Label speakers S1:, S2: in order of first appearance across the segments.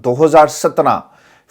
S1: 2017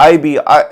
S1: IB,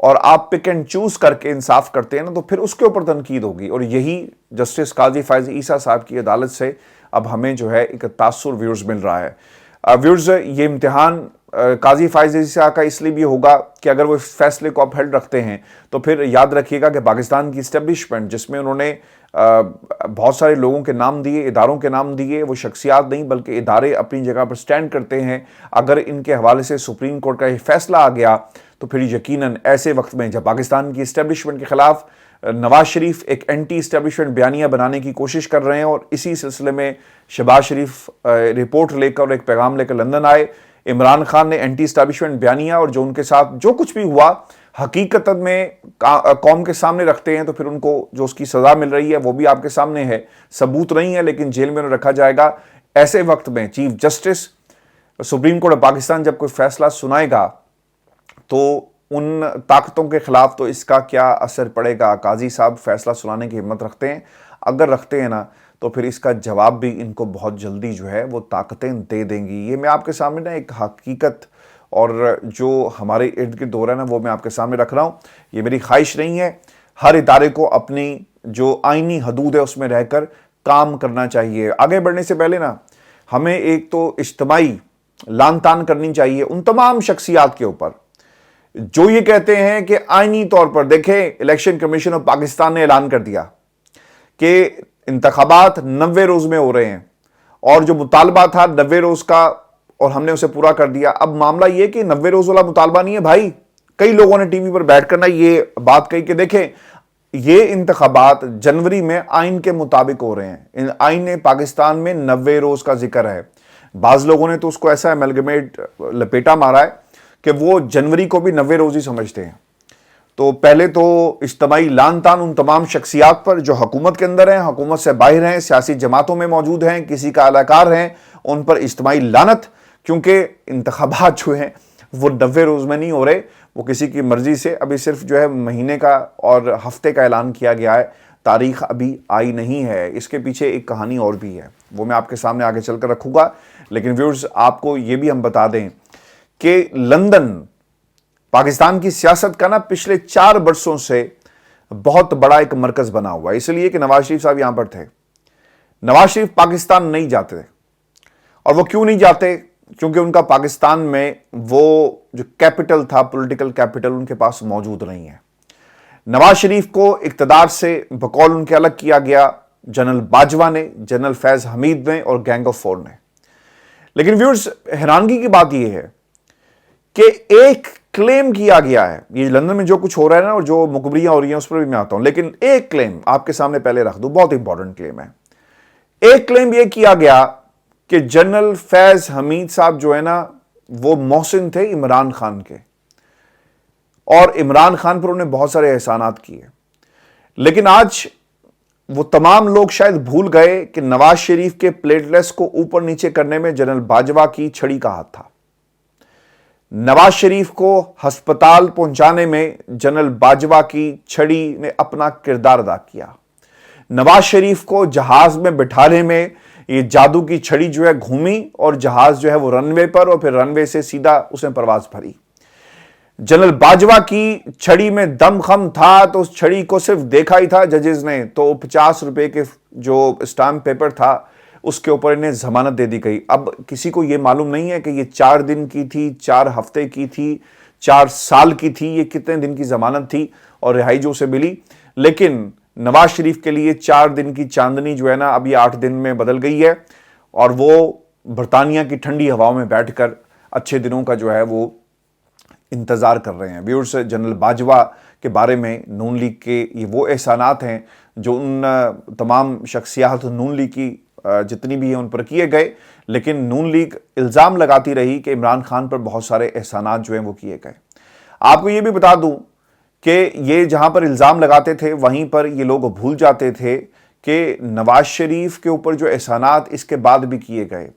S1: اور آپ pick and choose کر کے انصاف کرتے ہیں نا تو پھر اس کے اوپر تنقید ہوگی. اور یہی جسٹس قاضی فائز عیسیٰ صاحب کی عدالت سے اب ہمیں جو ہے ایک تاثر ویورز مل رہا ہے. ویورز یہ امتحان قاضی فائز عیسیٰ کا اس لیے بھی ہوگا کہ اگر وہ فیصلے کو اپہلڈ رکھتے ہیں تو پھر یاد رکھیے گا کہ پاکستان کی اسٹیبلشمنٹ جس میں انہوں نے بہت سارے لوگوں کے نام دیے, اداروں کے نام دیے, وہ شخصیات نہیں بلکہ ادارے اپنی جگہ پر سٹینڈ کرتے ہیں. اگر ان کے حوالے سے سپریم کورٹ کا یہ فیصلہ آ گیا تو پھر یقیناً ایسے وقت میں جب پاکستان کی اسٹیبلشمنٹ کے خلاف نواز شریف ایک اینٹی اسٹیبلشمنٹ بیانیہ بنانے کی کوشش کر رہے ہیں, اور اسی سلسلے میں شہباز شریف رپورٹ لے کر اور ایک پیغام لے کر لندن آئے. عمران خان نے اینٹی اسٹیبلشمنٹ بیانیہ اور جو ان کے ساتھ جو کچھ بھی ہوا حقیقت میں قوم کے سامنے رکھتے ہیں تو پھر ان کو جو اس کی سزا مل رہی ہے وہ بھی آپ کے سامنے ہے. ثبوت نہیں ہے لیکن جیل میں انہیں رکھا جائے گا. ایسے وقت میں chief justice supreme court of Pakistan جب کوئی فیصلہ سنائے گا تو ان طاقتوں کے خلاف تو اس کا کیا اثر پڑے گا. قاضی صاحب فیصلہ سنانے کی ہمت رکھتے ہیں, اگر رکھتے ہیں نا تو پھر اس کا جواب بھی ان کو بہت جلدی جو ہے وہ طاقتیں دے دیں گی. یہ میں آپ کے سامنے نا ایک حقیقت اور جو ہمارے ارد گرد ہو رہا ہے نا وہ میں آپ کے سامنے رکھ رہا ہوں. یہ میری خواہش نہیں ہے. ہر ادارے کو اپنی جو آئینی حدود ہے اس میں رہ کر کام کرنا چاہیے. آگے بڑھنے سے پہلے نا ہمیں ایک تو اجتماعی لان تان کرنی چاہیے ان تمام شخصیات کے اوپر جو یہ کہتے ہیں کہ آئینی طور پر دیکھیں الیکشن کمیشن آف پاکستان نے اعلان کر دیا کہ انتخابات 90 روز میں ہو رہے ہیں اور جو مطالبہ تھا 90 روز کا اور ہم نے اسے پورا کر دیا. اب معاملہ یہ کہ 90 روز والا مطالبہ نہیں ہے بھائی. کئی لوگوں نے ٹی وی پر بیٹھ کر نا یہ بات کہی کہ دیکھیں یہ انتخابات جنوری میں آئین کے مطابق ہو رہے ہیں. آئین پاکستان میں 90 روز کا ذکر ہے. بعض لوگوں نے تو اس کو ایسا ایملگمیٹ لپیٹا مارا ہے کہ وہ جنوری کو بھی 90 روز ہی سمجھتے ہیں. تو پہلے تو اجتماعی لان تان ان تمام شخصیات پر جو حکومت کے اندر ہیں, حکومت سے باہر ہیں, سیاسی جماعتوں میں موجود ہیں, کسی کا اہلکار ہیں, ان پر اجتماعی لعنت. کیونکہ انتخابات جو ہیں وہ 90 روز میں نہیں ہو رہے, وہ کسی کی مرضی سے ابھی صرف جو ہے مہینے کا اور ہفتے کا اعلان کیا گیا ہے. تاریخ ابھی آئی نہیں ہے. اس کے پیچھے ایک کہانی اور بھی ہے, وہ میں آپ کے سامنے آگے چل کر رکھوں گا. لیکن ویورز آپ کو یہ بھی ہم بتا دیں کہ لندن پاکستان کی سیاست کا نا پچھلے 4 برسوں سے بہت بڑا ایک مرکز بنا ہوا ہے. اس لیے کہ نواز شریف صاحب یہاں پر تھے. نواز شریف پاکستان نہیں جاتے تھے. اور وہ کیوں نہیں جاتے؟ کیونکہ ان کا پاکستان میں وہ جو کیپٹل تھا, پولیٹیکل کیپٹل ان کے پاس موجود نہیں ہے. نواز شریف کو اقتدار سے بقول ان کے الگ کیا گیا جنرل باجوہ نے, جنرل فیض حمید نے اور گینگ آف 4 نے. لیکن ویورز حیرانگی کی بات یہ ہے کہ ایک کلیم کیا گیا ہے. یہ لندن میں جو کچھ ہو رہا ہے نا اور جو مقبریاں ہو رہی ہیں اس پر بھی میں آتا ہوں, لیکن ایک کلیم آپ کے سامنے پہلے رکھ دوں, بہت امپورٹنٹ کلیم ہے. ایک کلیم یہ کیا گیا کہ جنرل فیض حمید صاحب جو ہے نا وہ محسن تھے عمران خان کے, اور عمران خان پر انہوں نے بہت سارے احسانات کیے. لیکن آج وہ تمام لوگ شاید بھول گئے کہ نواز شریف کے پلیٹلیٹس کو اوپر نیچے کرنے میں جنرل باجوہ کی چھڑی کا ہاتھ تھا. نواز شریف کو ہسپتال پہنچانے میں جنرل باجوہ کی چھڑی نے اپنا کردار ادا کیا. نواز شریف کو جہاز میں بٹھانے میں یہ جادو کی چھڑی جو ہے گھومی اور جہاز جو ہے وہ رن وے پر اور پھر رن وے سے سیدھا اس نے پرواز بھری. جنرل باجوہ کی چھڑی میں دم خم تھا تو اس چھڑی کو صرف دیکھا ہی تھا ججز نے, تو 50 روپے کے جو اسٹامپ پیپر تھا اس کے اوپر انہیں ضمانت دے دی گئی. اب کسی کو یہ معلوم نہیں ہے کہ یہ 4 دن کی تھی, 4 ہفتے کی تھی, 4 سال کی تھی, یہ کتنے دن کی ضمانت تھی اور رہائی جو اسے ملی. لیکن نواز شریف کے لیے 4 دن کی چاندنی جو ہے نا اب یہ 8 دن میں بدل گئی ہے, اور وہ برطانیہ کی ٹھنڈی ہواؤں میں بیٹھ کر اچھے دنوں کا جو ہے وہ انتظار کر رہے ہیں. ویورز جنرل باجوہ کے بارے میں نون لیگ کے یہ وہ احسانات ہیں جو ان تمام شخصیات نون لیگ کی جتنی بھی ہیں ان پر کیے گئے, لیکن نون لیگ الزام لگاتی رہی کہ عمران خان پر بہت سارے احسانات جو ہیں وہ کیے گئے. آپ کو یہ بھی بتا دوں کہ یہ جہاں پر الزام لگاتے تھے وہیں پر یہ لوگ بھول جاتے تھے کہ نواز شریف کے اوپر جو احسانات اس کے بعد بھی کیے گئے,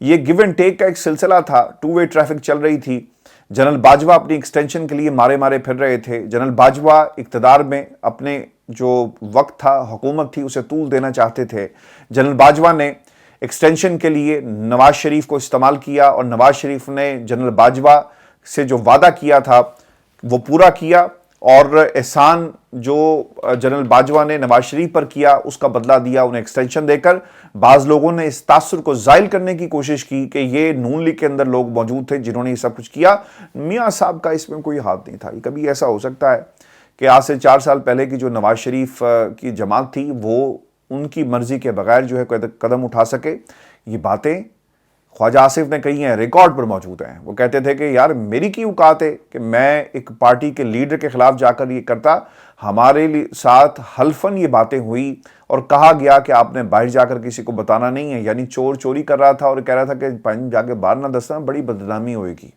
S1: یہ گیو اینڈ ٹیک کا ایک سلسلہ تھا. 2 وے ٹریفک چل رہی تھی. جنرل باجوہ اپنی ایکسٹینشن کے لیے مارے پھر رہے تھے. جنرل باجوہ اقتدار میں اپنے جو وقت تھا, حکومت تھی, اسے طول دینا چاہتے تھے. جنرل باجوہ نے ایکسٹینشن کے لیے نواز شریف کو استعمال کیا اور نواز شریف نے جنرل باجوہ سے جو وعدہ کیا تھا وہ پورا کیا. اور احسان جو جنرل باجوہ نے نواز شریف پر کیا اس کا بدلہ دیا انہیں ایکسٹینشن دے کر. بعض لوگوں نے اس تاثر کو زائل کرنے کی کوشش کی کہ یہ نون لیگ کے اندر لوگ موجود تھے جنہوں نے یہ سب کچھ کیا. میاں صاحب کا اس میں کوئی ہاتھ نہیں تھا. یہ کبھی ایسا ہو سکتا ہے کہ آج سے 4 سال پہلے کی جو نواز شریف کی جماعت تھی وہ ان کی مرضی کے بغیر جو ہے قدم اٹھا سکے؟ یہ باتیں خواجہ آصف نے کہی ہیں، ریکارڈ پر موجود ہیں. وہ کہتے تھے کہ یار میری کی اوقات ہے کہ میں ایک پارٹی کے لیڈر کے خلاف جا کر یہ کرتا. ہمارے ساتھ حلفاً یہ باتیں ہوئی اور کہا گیا کہ آپ نے باہر جا کر کسی کو بتانا نہیں ہے. یعنی چور چوری کر رہا تھا اور کہہ رہا تھا کہ جا کے باہر نہ دسنا، بڑی بدنامی ہوئے گی.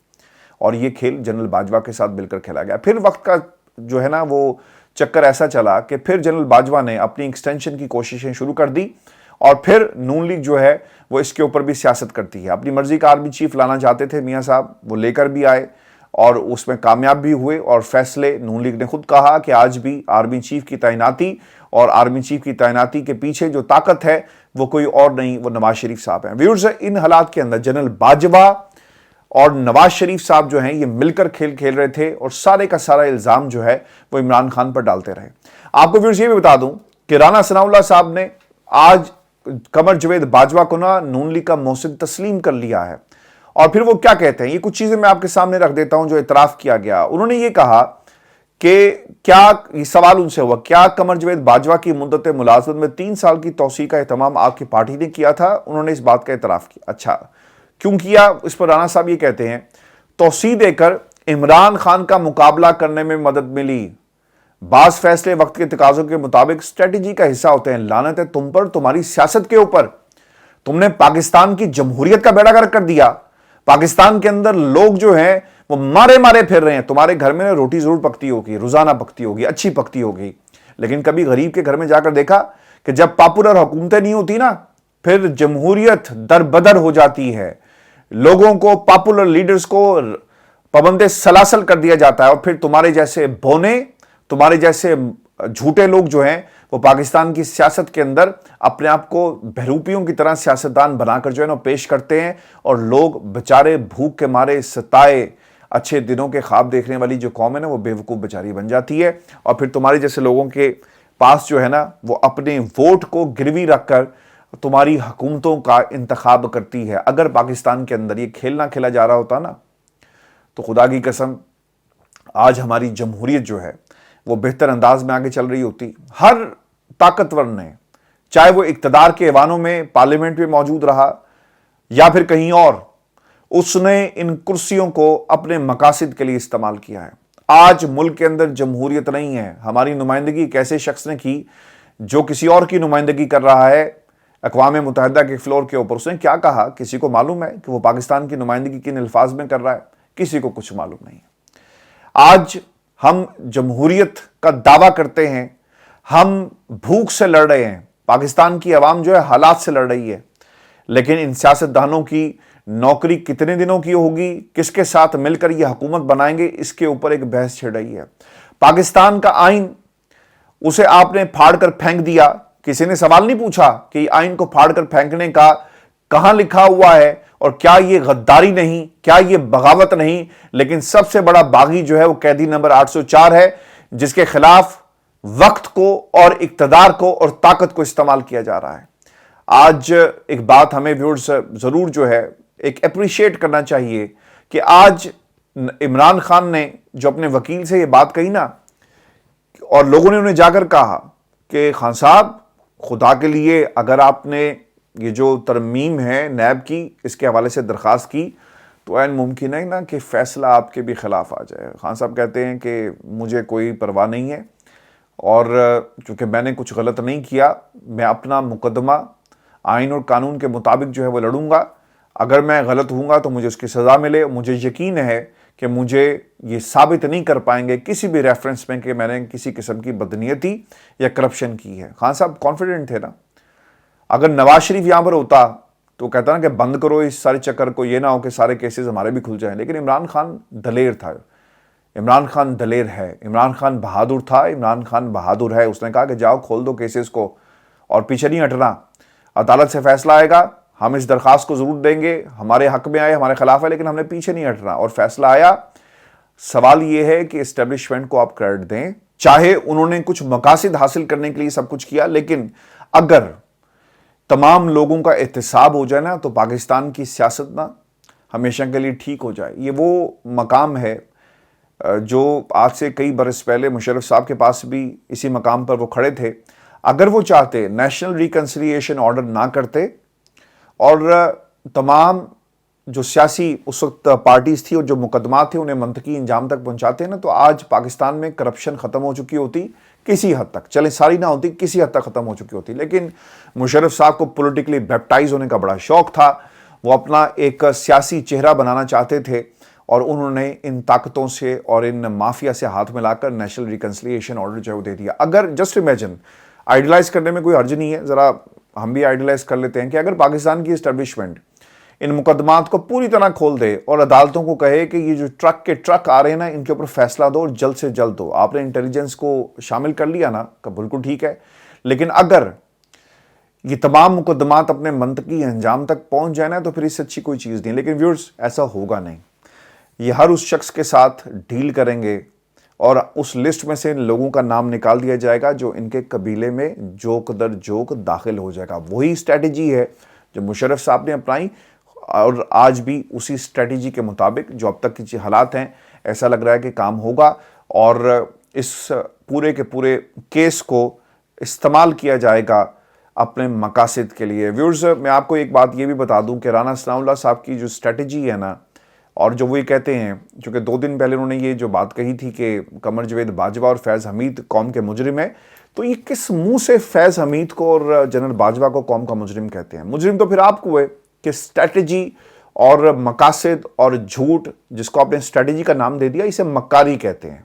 S1: اور یہ کھیل جنرل باجوہ کے ساتھ مل کر کھیلا گیا. پھر وقت کا جو ہے نا وہ چکر ایسا چلا کہ پھر جنرل باجوہ نے اپنی ایکسٹینشن کی کوششیں شروع کر دی اور پھر نون لیگ جو ہے وہ اس کے اوپر بھی سیاست کرتی ہے. اپنی مرضی کا آرمی چیف لانا چاہتے تھے میاں صاحب، وہ لے کر بھی آئے اور اس میں کامیاب بھی ہوئے. اور فیصلے نون لیگ نے خود کہا کہ آج بھی آرمی چیف کی تعیناتی اور آرمی چیف کی تعیناتی کے پیچھے جو طاقت ہے وہ کوئی اور نہیں، وہ نواز شریف صاحب ہیں. ویورز، ان حالات کے اندر جنرل باجوہ اور نواز شریف صاحب جو ہیں یہ مل کر کھیل رہے تھے اور سارے کا سارا الزام جو ہے وہ عمران خان پر ڈالتے رہے. آپ کو ویورز یہ بھی بتا دوں کہ رانا ثناءاللہ صاحب نے آج قمر جاوید باجوہ کو نون لیگ کا محسن تسلیم کر لیا ہے. اور پھر وہ کیا کہتے ہیں، یہ کچھ چیزیں میں آپ کے سامنے رکھ دیتا ہوں جو اعتراف کیا گیا. انہوں نے یہ کہا کہ کیا، یہ سوال ان سے ہوا، کیا قمر جاوید باجوہ کی مدت ملازمت میں 3 سال کی توسیع کا اہتمام آپ کی پارٹی نے کیا تھا؟ انہوں نے اس بات کا اعتراف کیا. اچھا کیوں کیا؟ اس پر رانا صاحب یہ کہتے ہیں توسیع دے کر عمران خان کا مقابلہ کرنے میں مدد ملی. بعض فیصلے وقت کے تقاضوں کے مطابق اسٹریٹجی کا حصہ ہوتے ہیں. لعنت ہے تم پر، تمہاری سیاست کے اوپر. تم نے پاکستان کی جمہوریت کا بیڑا غرق کر دیا. پاکستان کے اندر لوگ جو ہیں وہ مارے پھر رہے ہیں. تمہارے گھر میں روٹی ضرور پکتی ہوگی، روزانہ پکتی ہوگی، اچھی پکتی ہوگی، لیکن کبھی غریب کے گھر میں جا کر دیکھا کہ جب پاپولر حکومتیں نہیں ہوتی نا پھر جمہوریت در بدر ہو جاتی ہے. لوگوں کو، پاپولر لیڈرز کو پابند سلاسل کر دیا جاتا ہے اور پھر تمہارے جیسے بونے، تمہارے جیسے جھوٹے لوگ جو ہیں وہ پاکستان کی سیاست کے اندر اپنے آپ کو بہروپیوں کی طرح سیاستدان بنا کر جو ہے نا پیش کرتے ہیں اور لوگ بچارے بھوک کے مارے ستائے اچھے دنوں کے خواب دیکھنے والی جو قوم ہے نا وہ بے وقوف بچاری بن جاتی ہے. اور پھر تمہارے جیسے لوگوں کے پاس جو ہے نا وہ اپنے ووٹ کو گروی رکھ کر تمہاری حکومتوں کا انتخاب کرتی ہے. اگر پاکستان کے اندر یہ کھیل نہ کھیلا جا رہا ہوتا نا تو خدا کی قسم آج ہماری جمہوریت جو ہے وہ بہتر انداز میں آگے چل رہی ہوتی. ہر طاقتور نے، چاہے وہ اقتدار کے ایوانوں میں پارلیمنٹ میں موجود رہا یا پھر کہیں اور، اس نے ان کرسیوں کو اپنے مقاصد کے لیے استعمال کیا ہے. آج ملک کے اندر جمہوریت نہیں ہے. ہماری نمائندگی ایک ایسے شخص نے کی جو کسی اور کی نمائندگی کر رہا ہے اقوام متحدہ کے فلور کے اوپر. اس نے کیا کہا کسی کو معلوم ہے کہ وہ پاکستان کی نمائندگی کن الفاظ میں کر رہا ہے؟ کسی کو کچھ معلوم نہیں. آج ہم جمہوریت کا دعویٰ کرتے ہیں، ہم بھوک سے لڑ رہے ہیں، پاکستان کی عوام جو ہے حالات سے لڑ رہی ہے، لیکن ان سیاستدانوں کی نوکری کتنے دنوں کی ہوگی، کس کے ساتھ مل کر یہ حکومت بنائیں گے، اس کے اوپر ایک بحث چھڑ رہی ہے. پاکستان کا آئین، اسے آپ نے پھاڑ کر پھینک دیا. کسی نے سوال نہیں پوچھا کہ آئین کو پھاڑ کر پھینکنے کا کہاں لکھا ہوا ہے اور کیا یہ غداری نہیں، کیا یہ بغاوت نہیں. لیکن سب سے بڑا باغی جو ہے وہ قیدی نمبر 804 ہے جس کے خلاف وقت کو اور اقتدار کو اور طاقت کو استعمال کیا جا رہا ہے. آج ایک بات ہمیں ویورز ضرور جو ہے ایک اپریشیٹ کرنا چاہیے کہ آج عمران خان نے جو اپنے وکیل سے یہ بات کہی نا اور لوگوں نے انہیں جا کر کہا کہ خان صاحب خدا کے لیے اگر آپ نے یہ جو ترمیم ہے نیب کی اس کے حوالے سے درخواست کی تو عین ممکن ہے نا کہ فیصلہ آپ کے بھی خلاف آ جائے. خان صاحب کہتے ہیں کہ مجھے کوئی پرواہ نہیں ہے اور چونکہ میں نے کچھ غلط نہیں کیا، میں اپنا مقدمہ آئین اور قانون کے مطابق جو ہے وہ لڑوں گا. اگر میں غلط ہوں گا تو مجھے اس کی سزا ملے. مجھے یقین ہے کہ مجھے یہ ثابت نہیں کر پائیں گے کسی بھی ریفرنس میں کہ میں نے کسی قسم کی بدنیتی یا کرپشن کی ہے. خان صاحب کانفیڈنٹ تھے نا. اگر نواز شریف یہاں پر ہوتا تو کہتا نا کہ بند کرو اس سارے چکر کو، یہ نہ ہو کہ سارے کیسز ہمارے بھی کھل جائیں. لیکن عمران خان دلیر تھا، عمران خان دلیر ہے، عمران خان بہادر تھا، عمران خان بہادر ہے. اس نے کہا کہ جاؤ کھول دو کیسز کو اور پیچھے نہیں ہٹنا. عدالت سے فیصلہ آئے گا، ہم اس درخواست کو ضرور دیں گے، ہمارے حق میں آئے، ہمارے خلاف ہے، لیکن ہم نے پیچھے نہیں ہٹنا. اور فیصلہ آیا، سوال یہ ہے کہ اسٹیبلشمنٹ کو آپ کریڈٹ دیں، چاہے انہوں نے کچھ مقاصد حاصل کرنے کے لیے سب کچھ کیا، لیکن اگر تمام لوگوں کا احتساب ہو جائے نا تو پاکستان کی سیاست نا ہمیشہ کے لیے ٹھیک ہو جائے۔ یہ وہ مقام ہے جو آج سے کئی برس پہلے مشرف صاحب کے پاس بھی اسی مقام پر وہ کھڑے تھے۔ اگر وہ چاہتے نیشنل ریکنسیلیشن آرڈر نہ کرتے اور تمام جو سیاسی اس وقت پارٹیز تھی اور جو مقدمات تھے انہیں منطقی انجام تک پہنچاتے ہیں نا، تو آج پاکستان میں کرپشن ختم ہو چکی ہوتی کسی حد تک، چلیں ساری نہ ہوتی، کسی حد تک ختم ہو چکی ہوتی۔ لیکن مشرف صاحب کو پولیٹیکلی بیپٹائز ہونے کا بڑا شوق تھا، وہ اپنا ایک سیاسی چہرہ بنانا چاہتے تھے، اور انہوں نے ان طاقتوں سے اور ان مافیا سے ہاتھ ملا کر نیشنل ریکنسیلیشن آرڈر جو ہے وہ دے دیا۔ اگر جسٹ امیجن، آئیڈیلائز کرنے میں کوئی حرج نہیں ہے، ذرا ہم بھی آئیڈیلائز کر لیتے ہیں کہ اگر پاکستان کی اسٹیبلشمنٹ ان مقدمات کو پوری طرح کھول دے اور عدالتوں کو کہے کہ یہ جو ٹرک کے ٹرک آ رہے ہیں نا ان کے اوپر فیصلہ دو اور جلد سے جلد دو، آپ نے انٹیلیجنس کو شامل کر لیا نا، بالکل ٹھیک ہے، لیکن اگر یہ تمام مقدمات اپنے منطقی انجام تک پہنچ جائے نا تو پھر اس سے اچھی کوئی چیز نہیں۔ لیکن ویورز، ایسا ہوگا نہیں، یہ ہر اس شخص کے ساتھ ڈیل کریں گے اور اس لسٹ میں سے ان لوگوں کا نام نکال دیا جائے گا جو ان کے قبیلے میں جوک در جوک داخل ہو جائے گا۔ وہی اسٹریٹجی ہے جو مشرف صاحب نے اپنائی، اور آج بھی اسی اسٹریٹجی کے مطابق جو اب تک کی حالات ہیں ایسا لگ رہا ہے کہ کام ہوگا، اور اس پورے کے پورے کیس کو استعمال کیا جائے گا اپنے مقاصد کے لیے۔ ویورز، میں آپ کو ایک بات یہ بھی بتا دوں کہ رانا ثناء اللہ صاحب کی جو اسٹریٹجی ہے نا، اور جو وہ یہ کہتے ہیں، چونکہ 2 دن پہلے انہوں نے یہ جو بات کہی تھی کہ قمر جاوید باجوہ اور فیض حمید قوم کے مجرم ہیں، تو یہ کس منہ سے فیض حمید کو اور جنرل باجوہ کو قوم کا مجرم کہتے ہیں؟ مجرم تو پھر آپ کو ہے کہ اسٹریٹجی اور مقاصد اور جھوٹ، جس کو آپ نے اسٹریٹجی کا نام دے دیا، اسے مکاری کہتے ہیں۔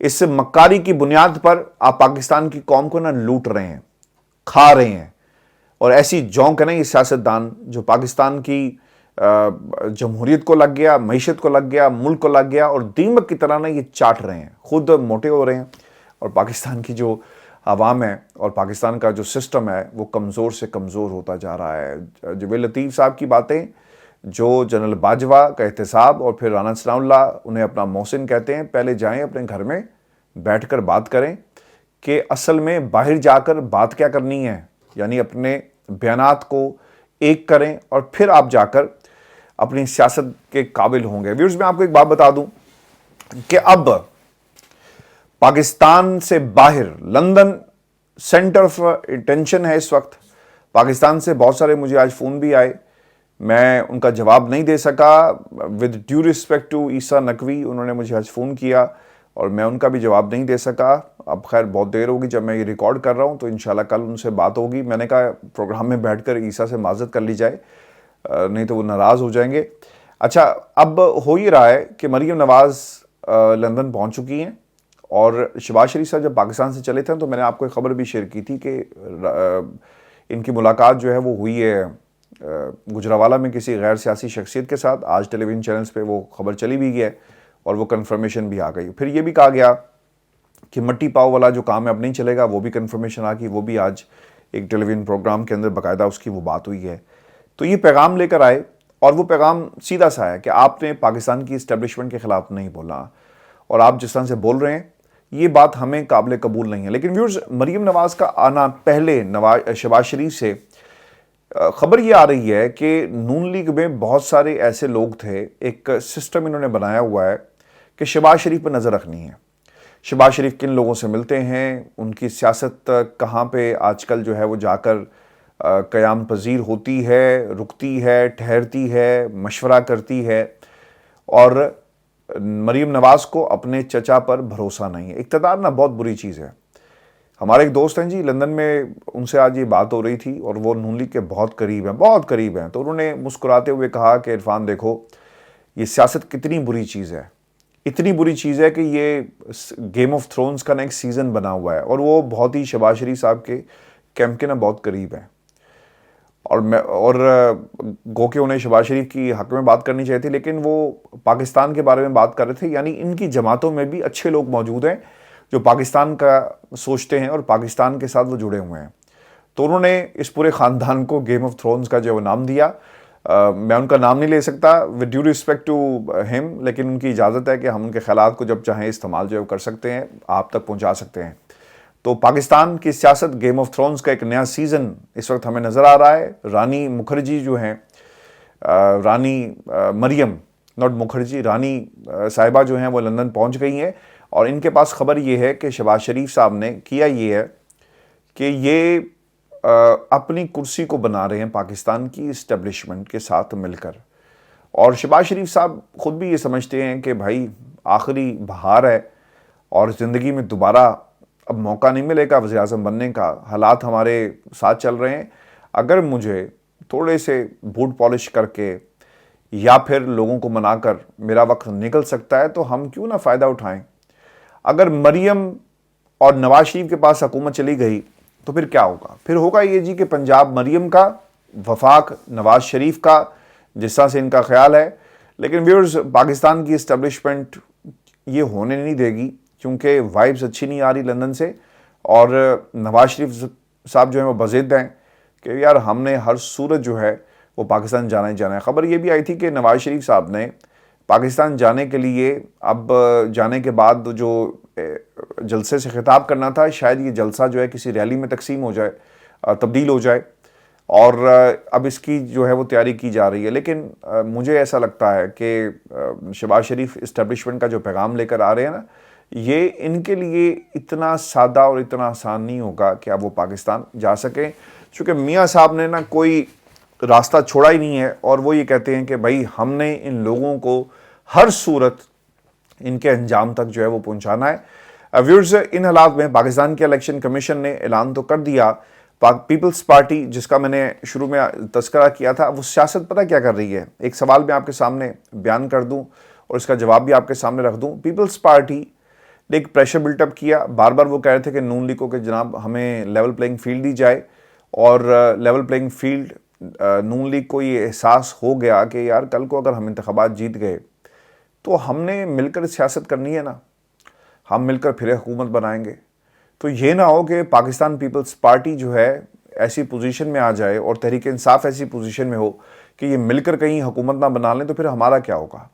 S1: اس مکاری کی بنیاد پر آپ پاکستان کی قوم کو نہ لوٹ رہے ہیں، کھا رہے ہیں، اور ایسی جونک ہے نا یہ سیاستدان جو پاکستان کی جمہوریت کو لگ گیا، معیشت کو لگ گیا، ملک کو لگ گیا، اور دیمک کی طرح نا یہ چاٹ رہے ہیں، خود موٹے ہو رہے ہیں، اور پاکستان کی جو عوام ہے اور پاکستان کا جو سسٹم ہے وہ کمزور سے کمزور ہوتا جا رہا ہے۔ جبیل لطیف صاحب کی باتیں، جو جنرل باجوہ کا احتساب، اور پھر رانا ثناء اللہ انہیں اپنا محسن کہتے ہیں، پہلے جائیں اپنے گھر میں بیٹھ کر بات کریں کہ اصل میں باہر جا کر بات کیا کرنی ہے، یعنی اپنے بیانات کو ایک کریں اور پھر آپ جا کر اپنی سیاست کے قابل ہوں گے۔ ویورز، میں آپ کو ایک بات بتا دوں کہ اب پاکستان سے باہر لندن سینٹر آف اٹینشن ہے اس وقت۔ پاکستان سے بہت سارے مجھے آج فون بھی آئے، میں ان کا جواب نہیں دے سکا، ود ڈیو ریسپیکٹ ٹو عیسیٰ نقوی، انہوں نے مجھے آج فون کیا اور میں ان کا بھی جواب نہیں دے سکا۔ اب خیر بہت دیر ہوگی جب میں یہ ریکارڈ کر رہا ہوں، تو انشاءاللہ کل ان سے بات ہوگی۔ میں نے کہا پروگرام میں بیٹھ کر عیسیٰ سے معذرت کر لی جائے، نہیں تو وہ ناراض ہو جائیں گے۔ اچھا، اب ہو یہ رہا ہے کہ مریم نواز لندن پہنچ چکی ہیں، اور شہباز شریف صاحب جب پاکستان سے چلے تھے تو میں نے آپ کو ایک خبر بھی شیئر کی تھی کہ ان کی ملاقات جو ہے وہ ہوئی ہے گجرانوالہ میں کسی غیر سیاسی شخصیت کے ساتھ۔ آج ٹیلی ویژن چینلز پہ وہ خبر چلی بھی ہے اور وہ کنفرمیشن بھی آ گئی۔ پھر یہ بھی کہا گیا کہ مٹی پاؤ والا جو کام ہے اب نہیں چلے گا، وہ بھی کنفرمیشن آ گئی، وہ بھی آج ایک ٹیلی ویژن پروگرام کے اندر باقاعدہ اس کی وہ بات ہوئی ہے۔ تو یہ پیغام لے کر آئے، اور وہ پیغام سیدھا سا ہے کہ آپ نے پاکستان کی اسٹیبلشمنٹ کے خلاف نہیں بولا، اور آپ جس طرح سے بول رہے ہیں یہ بات ہمیں قابل قبول نہیں ہے۔ لیکن ویورز، مریم نواز کا آنا پہلے شہباز شریف سے خبر یہ آ رہی ہے کہ نون لیگ میں بہت سارے ایسے لوگ تھے، ایک سسٹم انہوں نے بنایا ہوا ہے کہ شہباز شریف پر نظر رکھنی ہے۔ شہباز شریف کن لوگوں سے ملتے ہیں، ان کی سیاست کہاں پہ آج کل جو ہے وہ جا کر قیام پذیر ہوتی ہے، رکتی ہے، ٹھہرتی ہے، مشورہ کرتی ہے، اور مریم نواز کو اپنے چچا پر بھروسہ نہیں ہے۔ اقتدار نا بہت بری چیز ہے۔ ہمارے ایک دوست ہیں جی لندن میں، ان سے آج یہ بات ہو رہی تھی، اور وہ نون لیگ کے بہت قریب ہیں، بہت قریب ہیں، تو انہوں نے مسکراتے ہوئے کہا کہ عرفان دیکھو یہ سیاست کتنی بری چیز ہے، اتنی بری چیز ہے کہ یہ گیم آف تھرونز کا نا ایک سیزن بنا ہوا ہے، اور وہ بہت ہی شہباز شریف صاحب کے کیمپ کے نا بہت قریب ہیں، اور گو کہ انہیں شہباز شریف کی حق میں بات کرنی چاہیے تھی، لیکن وہ پاکستان کے بارے میں بات کر رہے تھے۔ یعنی ان کی جماعتوں میں بھی اچھے لوگ موجود ہیں جو پاکستان کا سوچتے ہیں اور پاکستان کے ساتھ وہ جڑے ہوئے ہیں۔ تو انہوں نے اس پورے خاندان کو گیم آف تھرونز کا جو نام دیا، میں ان کا نام نہیں لے سکتا ود ڈیو رسپیکٹ ٹو ہم، لیکن ان کی اجازت ہے کہ ہم ان کے خیالات کو جب چاہیں استعمال جو ہے کر سکتے ہیں، آپ تک پہنچا سکتے ہیں۔ تو پاکستان کی سیاست، گیم آف تھرونز کا ایک نیا سیزن اس وقت ہمیں نظر آ رہا ہے۔ رانی مکھرجی جو ہیں، رانی مریم ناٹ مکھرجی، رانی صاحبہ جو ہیں وہ لندن پہنچ گئی ہیں، اور ان کے پاس خبر یہ ہے کہ شہباز شریف صاحب نے کیا یہ ہے کہ یہ اپنی کرسی کو بنا رہے ہیں پاکستان کی اسٹیبلشمنٹ کے ساتھ مل کر، اور شہباز شریف صاحب خود بھی یہ سمجھتے ہیں کہ بھائی آخری بہار ہے اور زندگی میں دوبارہ اب موقع نہیں ملے گا وزیر اعظم بننے کا، حالات ہمارے ساتھ چل رہے ہیں، اگر مجھے تھوڑے سے بوٹ پالش کر کے یا پھر لوگوں کو منا کر میرا وقت نکل سکتا ہے تو ہم کیوں نہ فائدہ اٹھائیں۔ اگر مریم اور نواز شریف کے پاس حکومت چلی گئی تو پھر کیا ہوگا؟ پھر ہوگا یہ جی کہ پنجاب مریم کا، وفاق نواز شریف کا، جس طرح سے ان کا خیال ہے۔ لیکن ویورز، پاکستان کی اسٹیبلشمنٹ یہ ہونے نہیں دے گی، کیونکہ وائبز اچھی نہیں آ رہی لندن سے، اور نواز شریف صاحب جو ہیں وہ بضد ہیں کہ یار ہم نے ہر صورت جو ہے وہ پاکستان جانا ہی جانا ہے۔ خبر یہ بھی آئی تھی کہ نواز شریف صاحب نے پاکستان جانے کے لیے، اب جانے کے بعد جو جلسے سے خطاب کرنا تھا، شاید یہ جلسہ جو ہے کسی ریلی میں تقسیم ہو جائے، تبدیل ہو جائے، اور اب اس کی جو ہے وہ تیاری کی جا رہی ہے۔ لیکن مجھے ایسا لگتا ہے کہ شہباز شریف اسٹیبلشمنٹ کا جو پیغام لے کر آ رہے ہیں نا، یہ ان کے لیے اتنا سادہ اور اتنا آسان نہیں ہوگا کہ اب وہ پاکستان جا سکیں، چونکہ میاں صاحب نے نا کوئی راستہ چھوڑا ہی نہیں ہے، اور وہ یہ کہتے ہیں کہ بھائی ہم نے ان لوگوں کو ہر صورت ان کے انجام تک جو ہے وہ پہنچانا ہے۔ ویورز، ان حالات میں پاکستان کے الیکشن کمیشن نے اعلان تو کر دیا، پیپلز پارٹی جس کا میں نے شروع میں تذکرہ کیا تھا، وہ سیاست پتہ کیا کر رہی ہے؟ ایک سوال میں آپ کے سامنے بیان کر دوں اور اس کا جواب بھی آپ کے سامنے رکھ دوں۔ پیپلز پارٹی نے ایک پریشر بلٹ اپ کیا، بار بار وہ کہہ رہے تھے کہ نون لیگ کو کہ جناب ہمیں لیول پلینگ فیلڈ دی جائے، اور لیول پلینگ فیلڈ نون لیگ کو یہ احساس ہو گیا کہ یار کل کو اگر ہم انتخابات جیت گئے تو ہم نے مل کر سیاست کرنی ہے نا، ہم مل کر پھر حکومت بنائیں گے۔ تو یہ نہ ہو کہ پاکستان پیپلز پارٹی جو ہے ایسی پوزیشن میں آ جائے اور تحریک انصاف ایسی پوزیشن میں ہو کہ یہ مل کر کہیں حکومت نہ بنا لیں، تو پھر ہمارا کیا ہوگا؟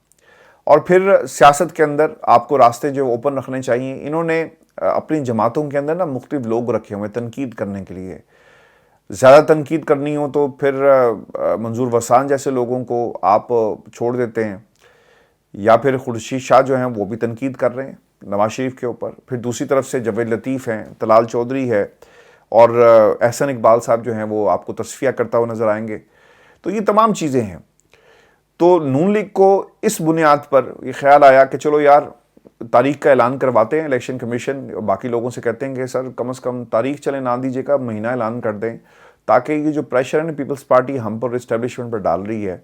S1: اور پھر سیاست کے اندر آپ کو راستے جو اوپن رکھنے چاہیے۔ انہوں نے اپنی جماعتوں کے اندر نا مختلف لوگ رکھے ہوئے تنقید کرنے کے لیے، زیادہ تنقید کرنی ہو تو پھر منظور وسان جیسے لوگوں کو آپ چھوڑ دیتے ہیں، یا پھر خورشید شاہ جو ہیں وہ بھی تنقید کر رہے ہیں نواز شریف کے اوپر، پھر دوسری طرف سے جاوید لطیف ہیں، طلال چودھری ہے، اور احسن اقبال صاحب جو ہیں وہ آپ کو تصفیہ کرتا ہوا نظر آئیں گے۔ تو یہ تمام چیزیں ہیں۔ تو نون لیگ کو اس بنیاد پر یہ خیال آیا کہ چلو یار تاریخ کا اعلان کرواتے ہیں، الیکشن کمیشن باقی لوگوں سے کہتے ہیں کہ سر کم از کم تاریخ چلے نہ دیجیے گا، مہینہ اعلان کر دیں، تاکہ یہ جو پریشر ہے نا پیپلز پارٹی ہم پر اسٹیبلشمنٹ پر ڈال رہی ہے،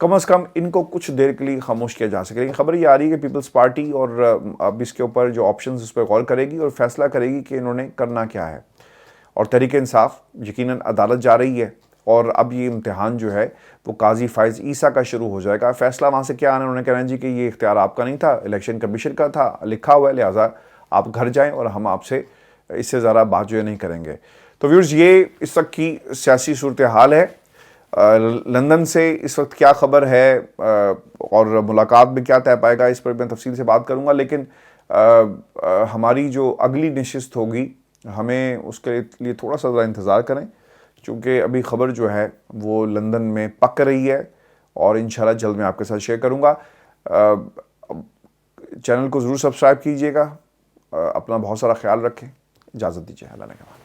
S1: کم از کم ان کو کچھ دیر کے لیے خاموش کیا جا سکے۔ لیکن خبر یہ آ رہی ہے کہ پیپلز پارٹی اور اب اس کے اوپر جو آپشنز اس پہ غور کرے گی اور فیصلہ کرے گی کہ انہوں نے کرنا کیا ہے، اور تحریک انصاف یقیناً عدالت جا رہی ہے، اور اب یہ امتحان جو ہے وہ قاضی فائز عیسیٰ کا شروع ہو جائے گا۔ فیصلہ وہاں سے کیا آنا ہے، انہوں نے کہنا جی کہ یہ اختیار آپ کا نہیں تھا، الیکشن کمیشن کا تھا، لکھا ہوا ہے، لہٰذا آپ گھر جائیں اور ہم آپ سے اس سے زیادہ بات جو ہے نہیں کریں گے۔ تو ویورز، یہ اس وقت کی سیاسی صورتحال ہے۔ لندن سے اس وقت کیا خبر ہے اور ملاقات میں کیا طے پائے گا، اس پر میں تفصیل سے بات کروں گا، لیکن ہماری جو اگلی نشست ہوگی ہمیں اس کے لیے تھوڑا سا ذرا انتظار کریں، چونکہ ابھی خبر جو ہے وہ لندن میں پک رہی ہے، اور انشاءاللہ جلد میں آپ کے ساتھ شیئر کروں گا۔ چینل کو ضرور سبسکرائب کیجیے گا، اپنا بہت سارا خیال رکھیں، اجازت دیجیے، اللہ نے کہا۔